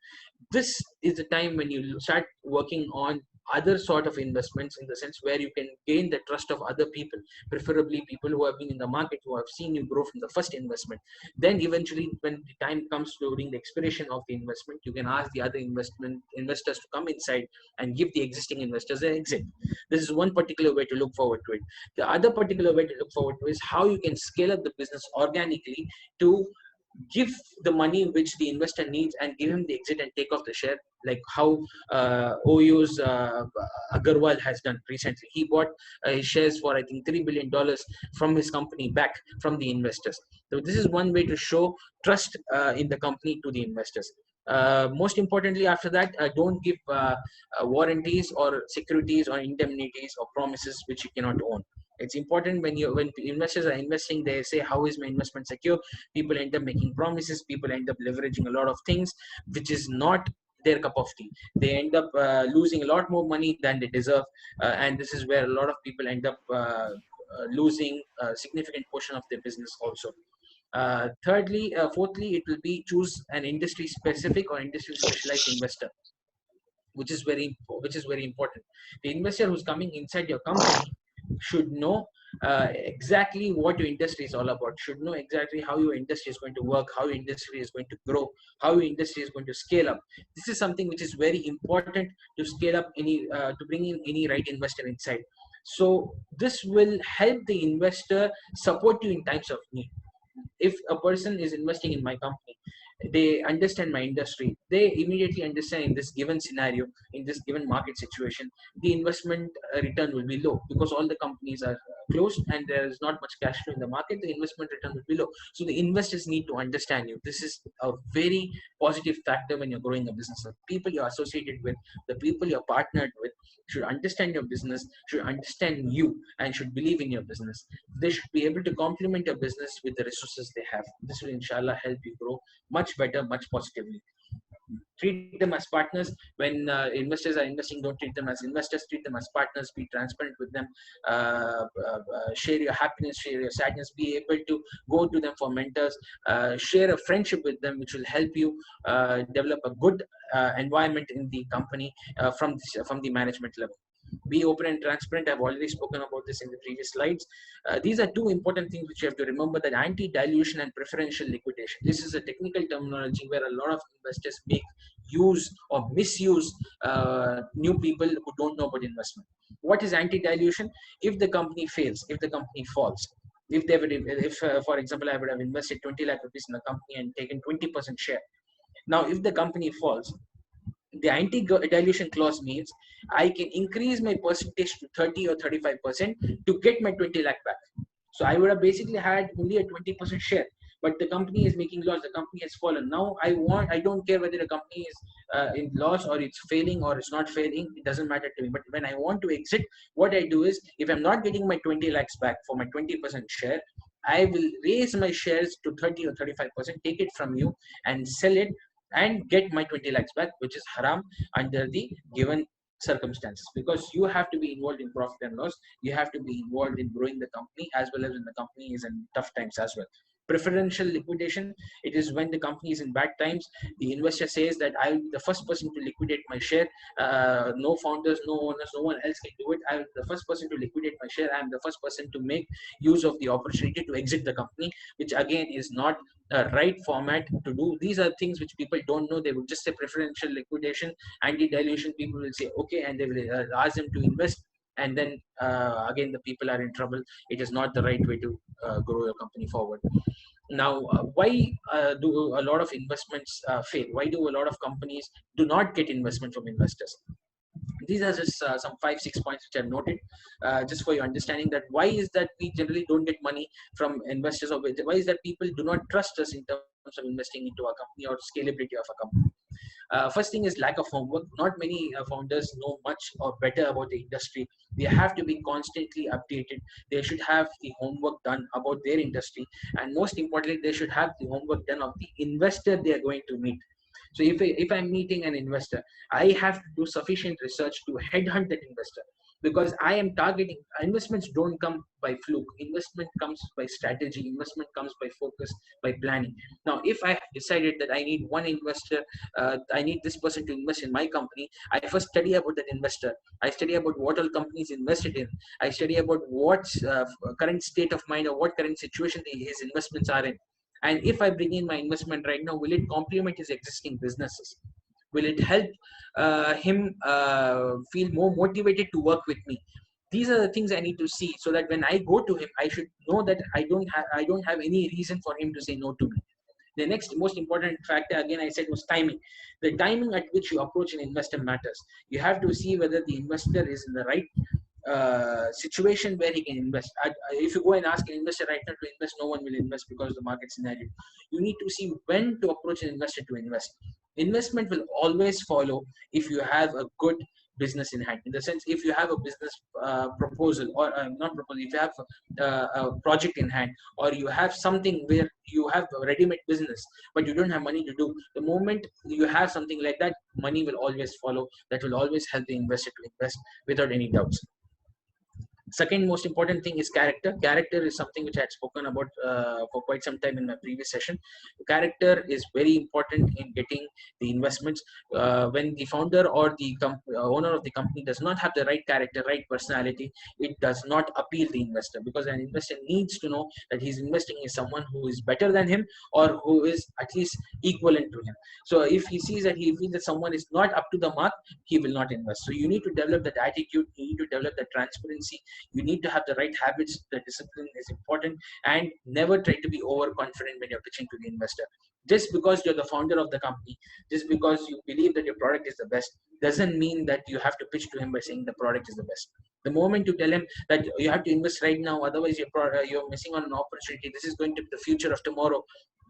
This is the time when you start working on other sort of investments, in the sense where you can gain the trust of other people, preferably people who have been in the market, who have seen you grow from the first investment. Then eventually, when the time comes during the expiration of the investment, you can ask the other investors to come inside and give the existing investors an exit. This is one particular way to look forward to it. The other particular way to look forward to is how you can scale up the business organically to give the money which the investor needs and give him the exit and take off the share, like how OU's Agarwal has done recently. He bought his shares for, I think, $3 billion from his company back from the investors. So this is one way to show trust in the company to the investors. Most importantly, after that, don't give warranties or securities or indemnities or promises which you cannot own. It's important when investors are investing, they say, how is my investment secure? People end up making promises, people end up leveraging a lot of things which is not their cup of tea. They end up losing a lot more money than they deserve, and this is where a lot of people end up losing a significant portion of their business also. Fourthly, it will be choose an industry specific or industry specialized investor, which is very important. The investor who's coming inside your company should know exactly what your industry is all about, should know exactly how your industry is going to work, how your industry is going to grow, how your industry is going to scale up. This is something which is very important to scale up to bring in any right investor inside. So this will help the investor support you in times of need. If a person is investing in my company, they understand my industry, they immediately understand in this given scenario, in this given market situation, the investment return will be low because all the companies are closed and there is not much cash flow in the market. The investment return will be low. So the investors need to understand you. This is a very positive factor when you're growing a business. The people you're associated with, the people you're partnered with, should understand your business, should understand you, and should believe in your business. They should be able to complement your business with the resources they have. This will inshallah help you grow much better, much positively. Treat them as partners. When investors are investing, don't treat them as investors, treat them as partners. Be transparent with them. Share your happiness, share your sadness. Be able to go to them for mentors. Share a friendship with them, which will help you develop a good environment in the company from the management level. Be open and transparent. I've already spoken about this in the previous slides. These are two important things which you have to remember: that anti-dilution and preferential liquidation. This is a technical terminology where a lot of investors make use or misuse new people who don't know about investment. What is anti-dilution? If the company fails, if the company falls, if for example, I would have invested 20 lakh rupees in a company and taken 20% share. Now, if the company falls, the anti-dilution clause means I can increase my percentage to 30 or 35% to get my 20 lakh back. So I would have basically had only a 20% share, but the company is making loss. The company has fallen. Now I don't care whether the company is in loss or it's failing or it's not failing. It doesn't matter to me. But when I want to exit, what I do is, if I'm not getting my 20 lakhs back for my 20% share, I will raise my shares to 30 or 35%, take it from you and sell it and get my 20 lakhs back, which is haram under the given circumstances, because you have to be involved in profit and loss. You have to be involved in growing the company as well as when the company is in tough times as well. Preferential liquidation, it is when the company is in bad times. The investor says that I'll be the first person to liquidate my share. No founders, no owners, no one else can do it. I'm the first person to liquidate my share. I'm the first person to make use of the opportunity to exit the company, which again is not a right format to do. These are things which people don't know. They would just say preferential liquidation, anti-dilution. People will say okay, and they will ask them to invest, and then again the people are in trouble. It is not the right way to grow your company forward. Now, why do a lot of investments fail? Why do a lot of companies do not get investment from investors? These are just some 5-6 points which I've noted, just for your understanding, that why is that we generally don't get money from investors, or why is that people do not trust us in terms of investing into a company or scalability of a company. First thing is lack of homework. Not many founders know much or better about the industry. They have to be constantly updated. They should have the homework done about their industry, and most importantly, they should have the homework done of the investor they are going to meet. So if I'm meeting an investor, I have to do sufficient research to headhunt that investor. because I am targeting investments. Don't come by fluke. Investment comes by strategy. Investment comes by focus, by planning. Now, if I have decided that I need one investor, I need this person to invest in my company, I first study about that investor. I study about what all companies invested in. I study about what's current state of mind or what current situation his investments are in. And if I bring in my investment right now, will it complement his existing businesses? Will it help him feel more motivated to work with me? These are the things I need to see, so that when I go to him, I should know that I don't have any reason for him to say no to me. The next most important factor, again, I said, was timing. The timing at which you approach an investor matters. You have to see whether the investor is in the right situation where he can invest. If you go and ask an investor right now to invest, no one will invest because the market scenario. You need to see when to approach an investor to invest. Investment will always follow if you have a good business in hand. In the sense, if you have a business proposal, or not proposal, if you have a project in hand, or you have something where you have a ready-made business, but you don't have money to do, the moment you have something like that, money will always follow. That will always help the investor to invest without any doubts. Second most important thing is character. Character is something which I had spoken about for quite some time in my previous session. Character is very important in getting the investments. When the founder or the owner of the company does not have the right character, right personality, it does not appeal the investor, because an investor needs to know that he's investing in someone who is better than him, or who is at least equivalent to him. So if he sees that he feels that someone is not up to the mark, he will not invest. So you need to develop that attitude. You need to develop that transparency. You need to have the right habits. The discipline is important, and never try to be overconfident when you're pitching to the investor. Just because you're the founder of the company, just because you believe that your product is the best, doesn't mean that you have to pitch to him by saying the product is the best. The moment you tell him that you have to invest right now, otherwise you're missing on an opportunity, this is going to be the future of tomorrow,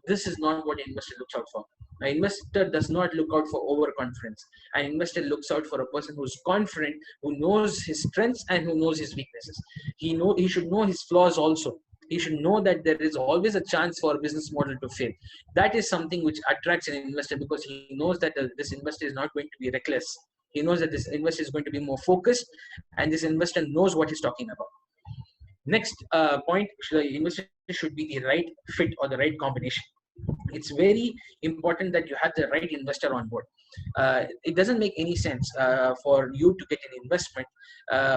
this is not what an investor looks out for. An investor does not look out for overconfidence. An investor looks out for a person who's confident, who knows his strengths and who knows his weaknesses. He should know his flaws also. He should know that there is always a chance for a business model to fail. That is something which attracts an investor, because he knows that this investor is not going to be reckless. He knows that this investor is going to be more focused, and this investor knows what he's talking about. Next point, the investor should be the right fit or the right combination. It's very important that you have the right investor on board. It doesn't make any sense for you to get an investment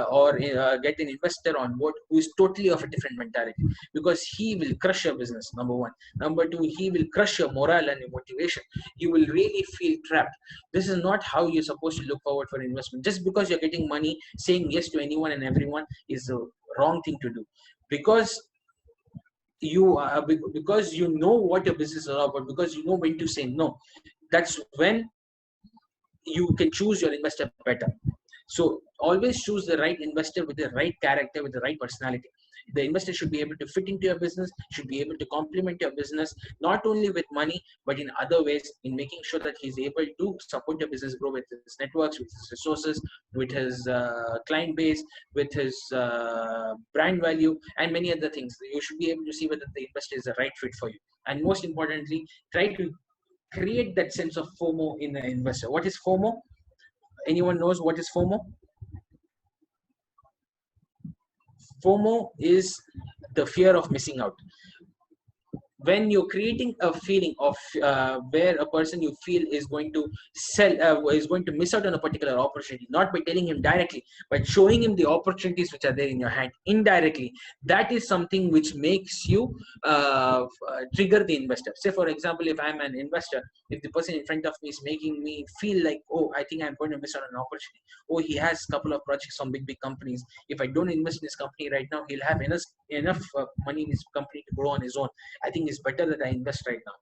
or get an investor on board who is totally of a different mentality, because he will crush your business, number one. Number two, he will crush your morale and your motivation. You will really feel trapped. This is not how you're supposed to look forward for investment. Just because you're getting money, saying yes to anyone and everyone is a wrong thing to do. Because you know what your business is all about, because you know when to say no, that's when you can choose your investor better. So always choose the right investor with the right character, with the right personality. The investor should be able to fit into your business, should be able to complement your business, not only with money, but in other ways, in making sure that he's able to support your business grow with his networks, with his resources, with his client base, with his brand value, and many other things. You should be able to see whether the investor is the right fit for you. And most importantly, try to create that sense of FOMO in the investor. What is FOMO? Anyone knows what is FOMO? FOMO is the fear of missing out. When you're creating a feeling of where a person you feel is going to is going to miss out on a particular opportunity, not by telling him directly, but showing him the opportunities which are there in your hand indirectly, that is something which makes you trigger the investor. Say, for example, if I'm an investor, if the person in front of me is making me feel like, oh, I think I'm going to miss out on an opportunity. Oh, he has a couple of projects from big companies. If I don't invest in this company right now, he'll have enough money in his company to grow on his own. I think it's better that I invest right now.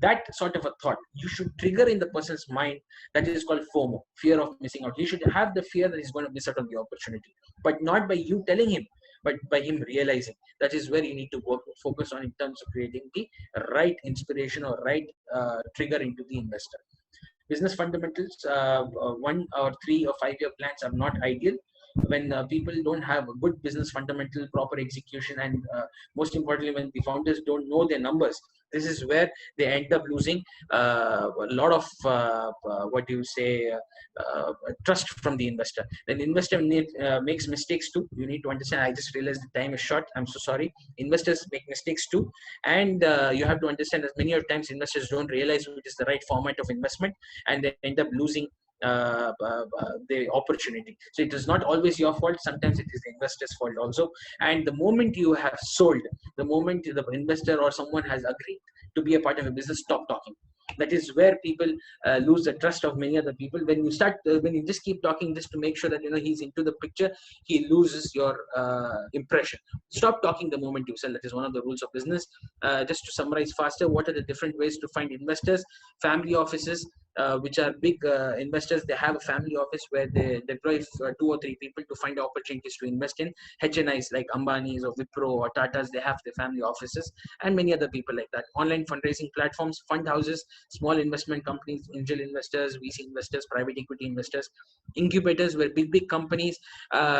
That sort of a thought you should trigger in the person's mind. That is called FOMO, fear of missing out. You should have the fear that he's going to miss out on the opportunity, but not by you telling him, but by him realizing. That is where you need to focus on, in terms of creating the right inspiration or right trigger into the investor. Business fundamentals, 1 or 3 or 5 year plans are not ideal when people don't have a good business fundamental, proper execution, and most importantly, when the founders don't know their numbers. This is where they end up losing a lot of what do you say trust from the investor. Then the investor makes mistakes too. You need to understand. I just realized the time is short. I'm so sorry. Investors make mistakes too, and you have to understand that many of times investors don't realize which is the right format of investment, and they end up losing the opportunity. So it is not always your fault. Sometimes it is the investor's fault also. And the moment you have sold, the moment the investor or someone has agreed to be a part of a business, stop talking. That is where people lose the trust of many other people. When you start, when you just keep talking just to make sure that he's into the picture, he loses your impression. Stop talking the moment you sell. That is one of the rules of business. Just to summarize faster, what are the different ways to find investors? Family offices, which are big investors, they have a family office where they deploy 2 or 3 people to find opportunities to invest in. HNIs like Ambani's or Wipro or Tata's, they have their family offices, and many other people like that. Online fundraising platforms, fund houses, small investment companies, angel investors, VC investors, private equity investors, incubators where big companies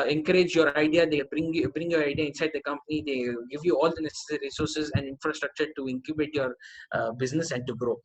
encourage your idea. They bring your idea inside the company. They give you all the necessary resources and infrastructure to incubate your business and to grow.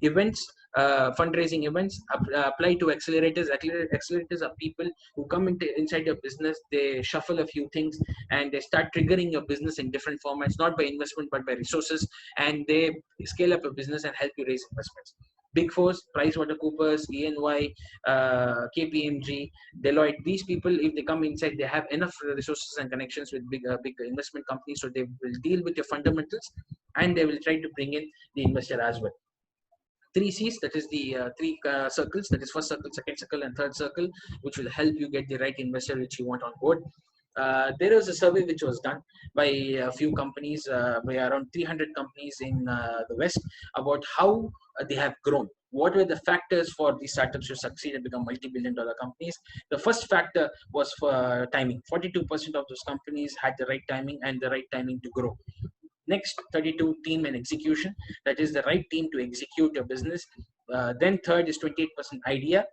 Events, fundraising events, apply to accelerators. Accelerators are people who come inside your business, they shuffle a few things, and they start triggering your business in different formats, not by investment but by resources, and they scale up a business and help you raise investments. Big Fours, PricewaterhouseCoopers, EY, KPMG, Deloitte. These people, if they come inside, they have enough resources and connections with big investment companies, so they will deal with your fundamentals, and they will try to bring in the investor as well. 3 C's, that is the 3 circles, that is first circle, second circle, and third circle, which will help you get the right investor which you want on board. There was a survey which was done by a few companies, by around 300 companies in the West, about how they have grown. What were the factors for these startups to succeed and become multi-billion-dollar companies? The first factor was for timing. 42% of those companies had the right timing and the right timing to grow. Next, 32, team and execution. That is the right team to execute your business. Then third is 28% idea.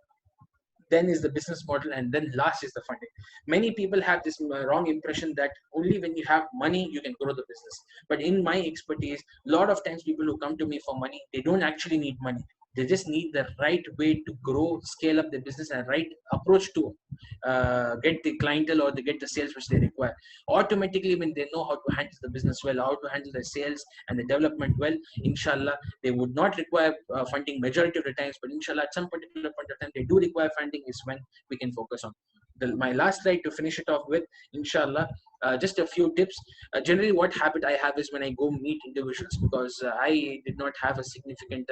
Then is the business model, and then last is the funding. Many people have this wrong impression that only when you have money you can grow the business. But in my expertise, a lot of times people who come to me for money, they don't actually need money. They just need the right way to grow, scale up the business, and right approach to get the clientele or they get the sales which they require. Automatically, when they know how to handle the business well, how to handle the sales and the development well, inshallah, they would not require funding majority of the times, but inshallah, at some particular point of time, they do require funding, is when we can focus on. My last slide to finish it off with, inshallah, just a few tips. Generally, what habit I have is when I go meet individuals, because I did not have a significant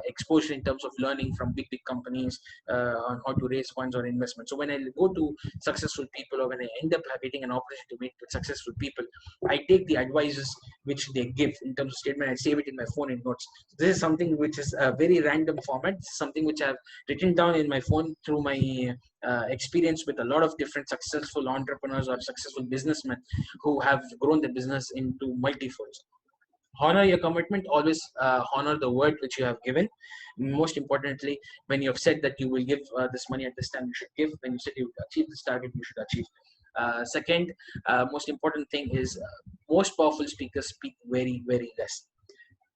exposure in terms of learning from big companies on how to raise funds or investment. So when I go to successful people, or when I end up getting an opportunity to meet with successful people, I take the advices which they give in terms of statement, I save it in my phone in notes. So this is something which is a very random format. This is something which I've written down in my phone through my experience with a lot of different successful entrepreneurs or successful businessmen who have grown the business into multi-folds. Honor your commitment. Always honor the word which you have given. Most importantly, when you have said that you will give this money at this time, you should give. When you said you will achieve this target, you should achieve. Second, most important thing is most powerful speakers speak very, very less.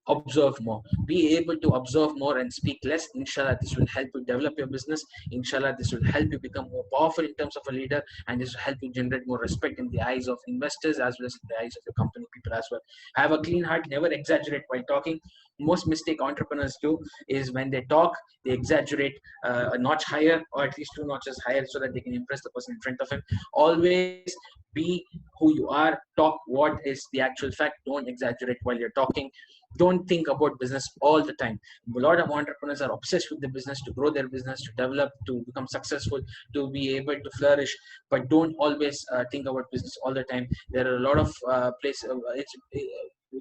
Observe more. Be able to observe more and speak less. Inshallah, this will help you develop your business. Inshallah, this will help you become more powerful in terms of a leader, and this will help you generate more respect in the eyes of investors as well as in the eyes of your company people as well. Have a clean heart. Never exaggerate while talking. Most mistake entrepreneurs do is when they talk, they exaggerate a notch higher, or at least 2 notches higher, so that they can impress the person in front of him. Always be who you are. Talk what is the actual fact. Don't exaggerate while you're talking. Don't think about business all the time. A lot of entrepreneurs are obsessed with the business, to grow their business, to develop, to become successful, to be able to flourish, but don't always think about business all the time. There are a lot of places.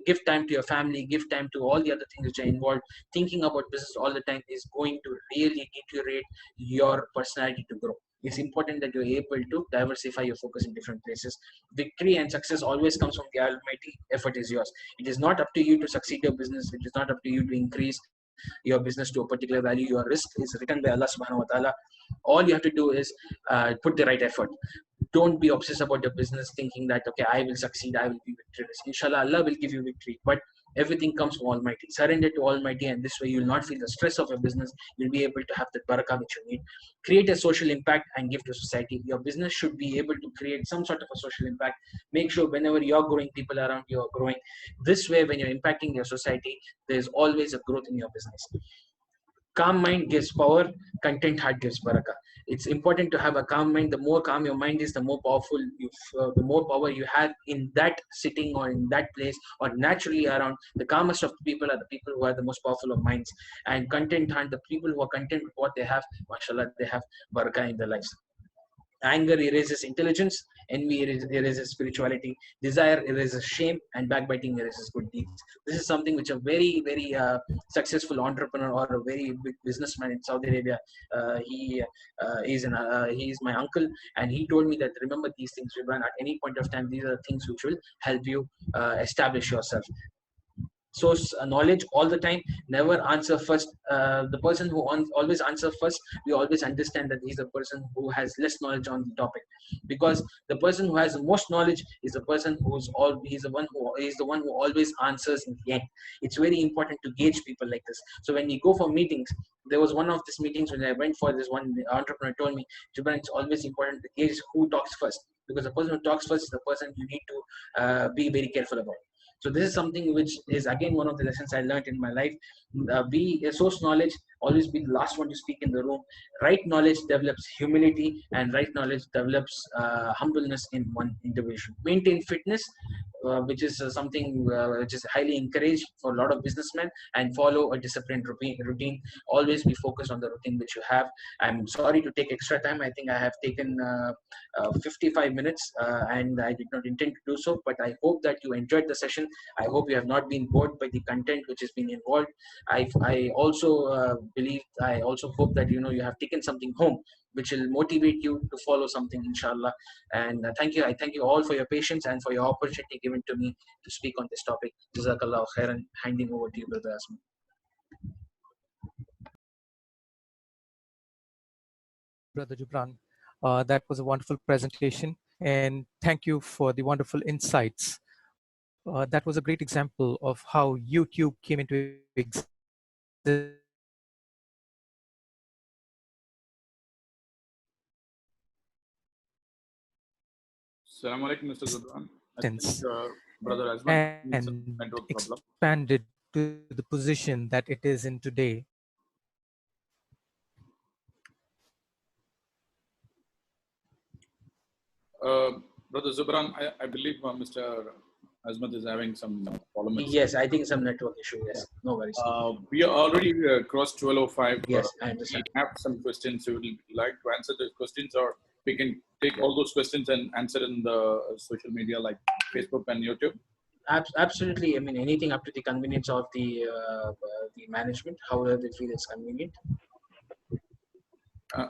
Give time to your family, give time to all the other things which are involved. Thinking about business all the time is going to really deteriorate your personality to grow. It's important that you're able to diversify your focus in different places. Victory and success always comes from the Almighty. Effort is yours. It is not up to you to succeed your business. It is not up to you to increase your business to a particular value. Your risk is written by Allah subhanahu wa ta'ala. All you have to do is put the right effort. Don't be obsessed about your business thinking that, okay, I will succeed, I will be victorious. Inshallah, Allah will give you victory. But Everything comes from Almighty. Surrender to Almighty, and this way you will not feel the stress of your business. You'll be able to have the barakah which you need. Create a social impact and give to society. Your business should be able to create some sort of a social impact. Make sure whenever you're growing, people around you are growing. This way, when you're impacting your society, there's always a growth in your business. Calm mind gives power, content heart gives barakah. It's important to have a calm mind. The more calm your mind is, the more powerful the more power you have in that sitting or in that place or naturally around. The calmest of the people are the people who are the most powerful of minds. And content heart, the people who are content with what they have, mashallah, they have barakah in their lives. Anger erases intelligence, envy erases spirituality, desire erases shame, and backbiting erases good deeds. This is something which a very successful entrepreneur or a very big businessman in Saudi Arabia, he is my uncle, and he told me that remember these things, Jubran, at any point of time, these are things which will help you establish yourself. Source knowledge all the time. Never answer first. The person who always answer first, we always understand that he's the person who has less knowledge on the topic, because the person who has the most knowledge is the person he's the one who always answers in the end. It's very important to gauge people like this. So when we go for meetings, there was one of these meetings when I went for this, one entrepreneur told me, Jubran, it's always important to gauge who talks first, because the person who talks first is the person you need to be very careful about. So this is something which is again one of the lessons I learned in my life. Be a source knowledge, always be the last one to speak in the room. Right knowledge develops humility, and right knowledge develops humbleness in one individual. Maintain fitness, which is something which is highly encouraged for a lot of businessmen, and follow a disciplined routine. Always be focused on the routine which you have. I'm sorry to take extra time. I think I have taken 55 minutes and I did not intend to do so, but I hope that you enjoyed the session. I hope you have not been bored by the content which has been involved. I also I also hope that you have taken something home which will motivate you to follow something, inshallah. And thank you. I thank you all for your patience and for your opportunity given to me to speak on this topic. Jazakallah khairan. Handing over to you, Brother Asma. Brother Jubran. That was a wonderful presentation, and thank you for the wonderful insights. That was a great example of how YouTube came into existence Assalamu alaikum, Mr. Jubran. I think Brother and Azman needs some network problem. expanded to the position that it is in today. Brother Jubran, I believe Mr. Azmat is having some problem. Yes, I think some network issue. Yes, no worries. We are already crossed 12:05. Yes, I understand. We have some questions. We would like to answer those questions, or we can take all those questions and answer in the social media like Facebook and YouTube. Absolutely. I mean, anything up to the convenience of the management, however they feel it's convenient.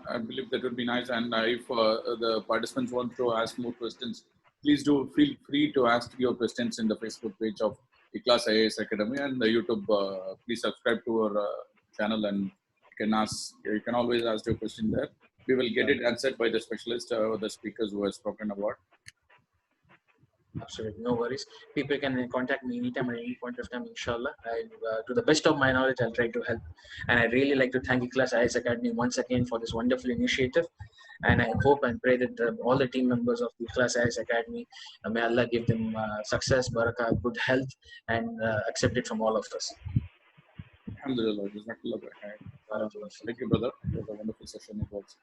I believe that would be nice. And if the participants want to ask more questions, please do feel free to ask your questions in the Facebook page of IKLAS IAS Academy and the YouTube. Please subscribe to our channel, and you can always ask your question there. We will get it answered by the specialist or the speakers who have spoken about. Absolutely, no worries. People can contact me anytime at any point of time, inshallah. To the best of my knowledge, I'll try to help. And I'd really like to thank IKLAS IAS Academy once again for this wonderful initiative. And I hope and pray that all the team members of the IKLAS IAS Academy, may Allah give them success, barakah, good health, and accept it from all of us. Alhamdulillah. Thank you, brother. It was a wonderful session. It was.